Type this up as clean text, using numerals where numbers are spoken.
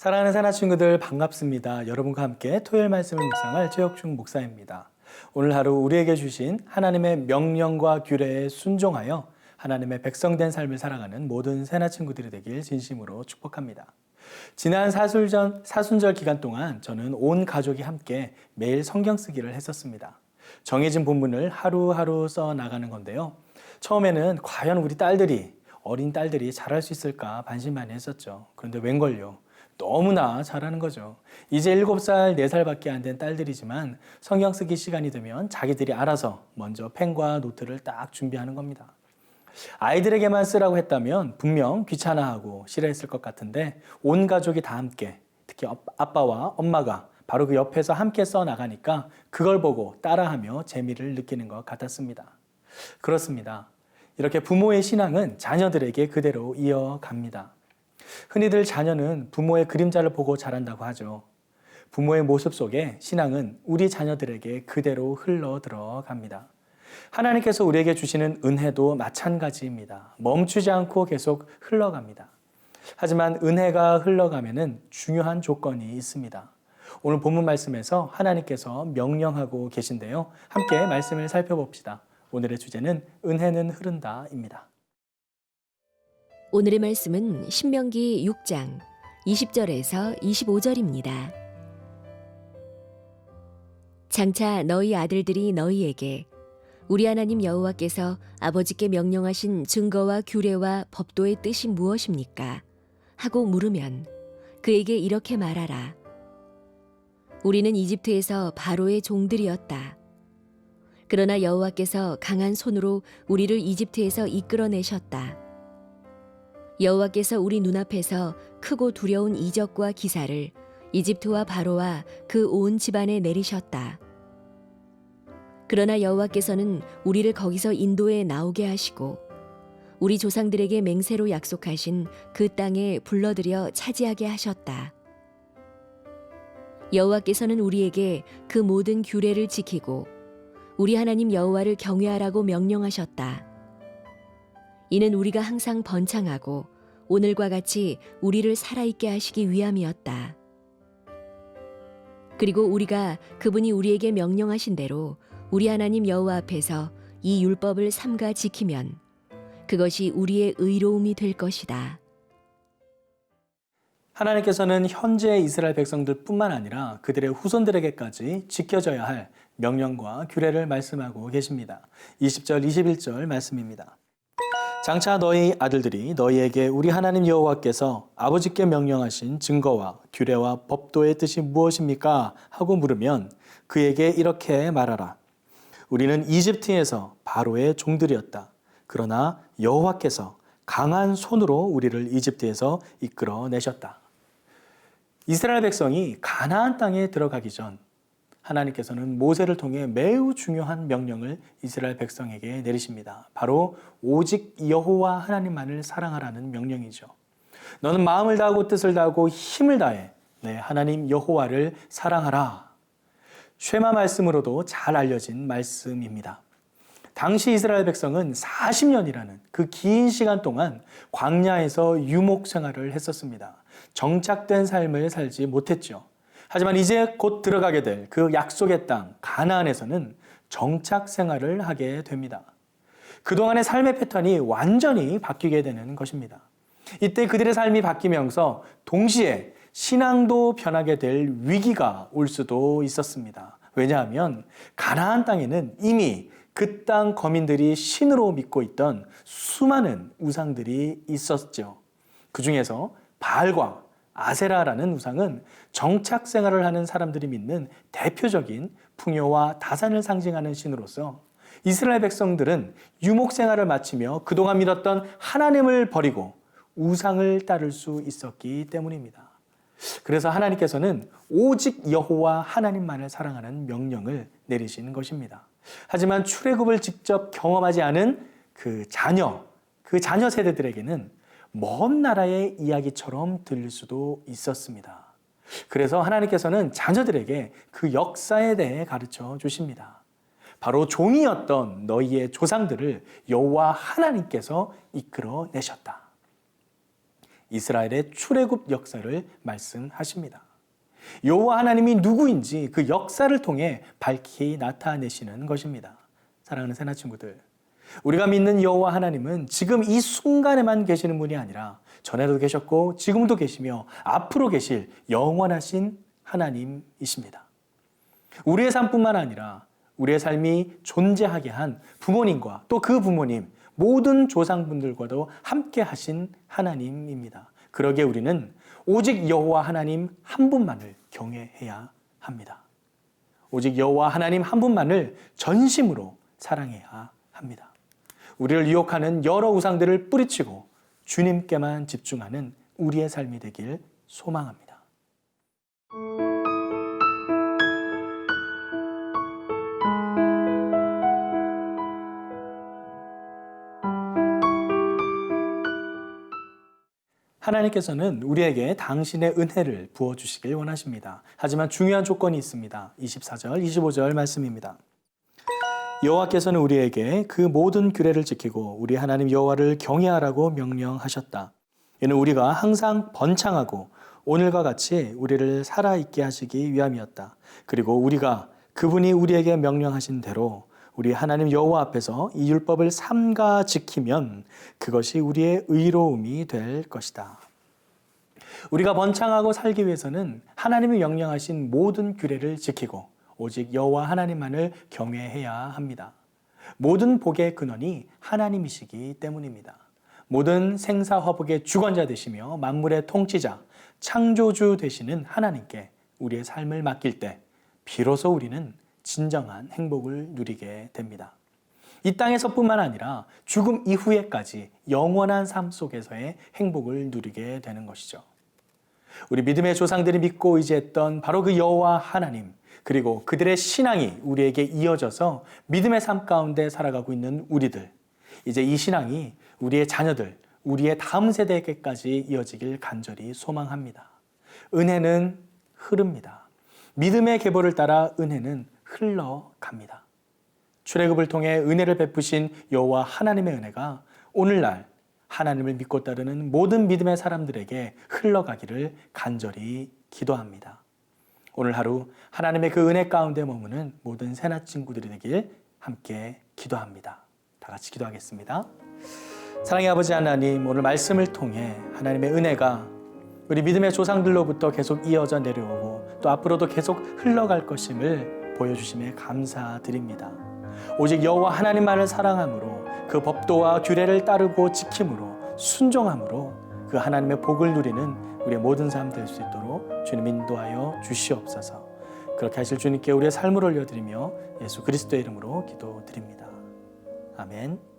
사랑하는 새나 친구들 반갑습니다. 여러분과 함께 토요일 말씀을 묵상할 최혁중 목사입니다. 오늘 하루 우리에게 주신 하나님의 명령과 규례에 순종하여 하나님의 백성된 삶을 살아가는 모든 새나 친구들이 되길 진심으로 축복합니다. 지난 사순절 기간 동안 저는 온 가족이 함께 매일 성경 쓰기를 했었습니다. 정해진 본문을 하루하루 써 나가는 건데요. 처음에는 과연 우리 어린 딸들이 잘할 수 있을까 반신반의했었죠. 그런데 웬걸요. 너무나 잘하는 거죠. 이제 7살, 4살밖에 안 된 딸들이지만 성경 쓰기 시간이 되면 자기들이 알아서 먼저 펜과 노트를 딱 준비하는 겁니다. 아이들에게만 쓰라고 했다면 분명 귀찮아하고 싫어했을 것 같은데 온 가족이 다 함께, 특히 아빠와 엄마가 바로 그 옆에서 함께 써 나가니까 그걸 보고 따라하며 재미를 느끼는 것 같았습니다. 그렇습니다. 이렇게 부모의 신앙은 자녀들에게 그대로 이어갑니다. 흔히들 자녀는 부모의 그림자를 보고 자란다고 하죠. 부모의 모습 속에 신앙은 우리 자녀들에게 그대로 흘러 들어갑니다. 하나님께서 우리에게 주시는 은혜도 마찬가지입니다. 멈추지 않고 계속 흘러갑니다. 하지만 은혜가 흘러가면은 중요한 조건이 있습니다. 오늘 본문 말씀에서 하나님께서 명령하고 계신데요. 함께 말씀을 살펴봅시다. 오늘의 주제는 은혜는 흐른다입니다. 오늘의 말씀은 신명기 6장 20절에서 25절입니다. 장차 너희 아들들이 너희에게 우리 하나님 여호와께서 아버지께 명령하신 증거와 규례와 법도의 뜻이 무엇입니까? 하고 물으면 그에게 이렇게 말하라. 우리는 이집트에서 바로의 종들이었다. 그러나 여호와께서 강한 손으로 우리를 이집트에서 이끌어내셨다. 여호와께서 우리 눈앞에서 크고 두려운 이적과 기사를 이집트와 바로와 그 온 집안에 내리셨다. 그러나 여호와께서는 우리를 거기서 인도에 나오게 하시고 우리 조상들에게 맹세로 약속하신 그 땅에 불러들여 차지하게 하셨다. 여호와께서는 우리에게 그 모든 규례를 지키고 우리 하나님 여호와를 경외하라고 명령하셨다. 이는 우리가 항상 번창하고 오늘과 같이 우리를 살아있게 하시기 위함이었다. 그리고 우리가 그분이 우리에게 명령하신 대로 우리 하나님 여호와 앞에서 이 율법을 삼가 지키면 그것이 우리의 의로움이 될 것이다. 하나님께서는 현재 이스라엘 백성들뿐만 아니라 그들의 후손들에게까지 지켜져야 할 명령과 규례를 말씀하고 계십니다. 20절, 21절 말씀입니다. 장차 너희 아들들이 너희에게 우리 하나님 여호와께서 아버지께 명령하신 증거와 규례와 법도의 뜻이 무엇입니까? 하고 물으면 그에게 이렇게 말하라. 우리는 이집트에서 바로의 종들이었다. 그러나 여호와께서 강한 손으로 우리를 이집트에서 이끌어내셨다. 이스라엘 백성이 가나안 땅에 들어가기 전 하나님께서는 모세를 통해 매우 중요한 명령을 이스라엘 백성에게 내리십니다. 바로 오직 여호와 하나님만을 사랑하라는 명령이죠. 너는 마음을 다하고 뜻을 다하고 힘을 다해 하나님 여호와를 사랑하라. 쉐마 말씀으로도 잘 알려진 말씀입니다. 당시 이스라엘 백성은 40년이라는 그 긴 시간 동안 광야에서 유목 생활을 했었습니다. 정착된 삶을 살지 못했죠. 하지만 이제 곧 들어가게 될 그 약속의 땅 가나안에서는 정착 생활을 하게 됩니다. 그동안의 삶의 패턴이 완전히 바뀌게 되는 것입니다. 이때 그들의 삶이 바뀌면서 동시에 신앙도 변하게 될 위기가 올 수도 있었습니다. 왜냐하면 가나안 땅에는 이미 그 땅 거민들이 신으로 믿고 있던 수많은 우상들이 있었죠. 그 중에서 바알과 아세라라는 우상은 정착 생활을 하는 사람들이 믿는 대표적인 풍요와 다산을 상징하는 신으로서 이스라엘 백성들은 유목 생활을 마치며 그동안 믿었던 하나님을 버리고 우상을 따를 수 있었기 때문입니다. 그래서 하나님께서는 오직 여호와 하나님만을 사랑하는 명령을 내리시는 것입니다. 하지만 출애굽을 직접 경험하지 않은 그 자녀 세대들에게는 먼 나라의 이야기처럼 들릴 수도 있었습니다. 그래서 하나님께서는 자녀들에게 그 역사에 대해 가르쳐 주십니다. 바로 종이었던 너희의 조상들을 여호와 하나님께서 이끌어내셨다. 이스라엘의 출애굽 역사를 말씀하십니다. 여호와 하나님이 누구인지 그 역사를 통해 밝히 나타내시는 것입니다. 사랑하는 새나 친구들, 우리가 믿는 여호와 하나님은 지금 이 순간에만 계시는 분이 아니라 전에도 계셨고 지금도 계시며 앞으로 계실 영원하신 하나님이십니다. 우리의 삶뿐만 아니라 우리의 삶이 존재하게 한 부모님과 또 그 부모님 모든 조상분들과도 함께 하신 하나님입니다. 그러기에 우리는 오직 여호와 하나님 한 분만을 경외해야 합니다. 오직 여호와 하나님 한 분만을 전심으로 사랑해야 합니다. 우리를 유혹하는 여러 우상들을 뿌리치고 주님께만 집중하는 우리의 삶이 되길 소망합니다. 하나님께서는 우리에게 당신의 은혜를 부어주시길 원하십니다. 하지만 중요한 조건이 있습니다. 24절, 25절 말씀입니다. 여호와께서는 우리에게 그 모든 규례를 지키고 우리 하나님 여호와를 경외하라고 명령하셨다. 이는 우리가 항상 번창하고 오늘과 같이 우리를 살아있게 하시기 위함이었다. 그리고 우리가 그분이 우리에게 명령하신 대로 우리 하나님 여호와 앞에서 이 율법을 삼가 지키면 그것이 우리의 의로움이 될 것이다. 우리가 번창하고 살기 위해서는 하나님이 명령하신 모든 규례를 지키고 오직 여호와 하나님만을 경외해야 합니다. 모든 복의 근원이 하나님이시기 때문입니다. 모든 생사화복의 주관자 되시며 만물의 통치자, 창조주 되시는 하나님께 우리의 삶을 맡길 때 비로소 우리는 진정한 행복을 누리게 됩니다. 이 땅에서뿐만 아니라 죽음 이후에까지 영원한 삶 속에서의 행복을 누리게 되는 것이죠. 우리 믿음의 조상들이 믿고 의지했던 바로 그 여호와 하나님, 그리고 그들의 신앙이 우리에게 이어져서 믿음의 삶 가운데 살아가고 있는 우리들, 이제 이 신앙이 우리의 자녀들, 우리의 다음 세대에게까지 이어지길 간절히 소망합니다. 은혜는 흐릅니다. 믿음의 계보를 따라 은혜는 흘러갑니다. 출애굽을 통해 은혜를 베푸신 여호와 하나님의 은혜가 오늘날 하나님을 믿고 따르는 모든 믿음의 사람들에게 흘러가기를 간절히 기도합니다. 오늘 하루 하나님의 그 은혜 가운데 머무는 모든 새나 친구들이 되길 함께 기도합니다. 다 같이 기도하겠습니다. 사랑의 아버지 하나님, 오늘 말씀을 통해 하나님의 은혜가 우리 믿음의 조상들로부터 계속 이어져 내려오고 또 앞으로도 계속 흘러갈 것임을 보여주심에 감사드립니다. 오직 여호와 하나님만을 사랑함으로 그 법도와 규례를 따르고 지킴으로 순종함으로 그 하나님의 복을 누리는 우리의 모든 삶 될 수 있도록 주님 인도하여 주시옵소서. 그렇게 하실 주님께 우리의 삶을 올려드리며 예수 그리스도의 이름으로 기도드립니다. 아멘.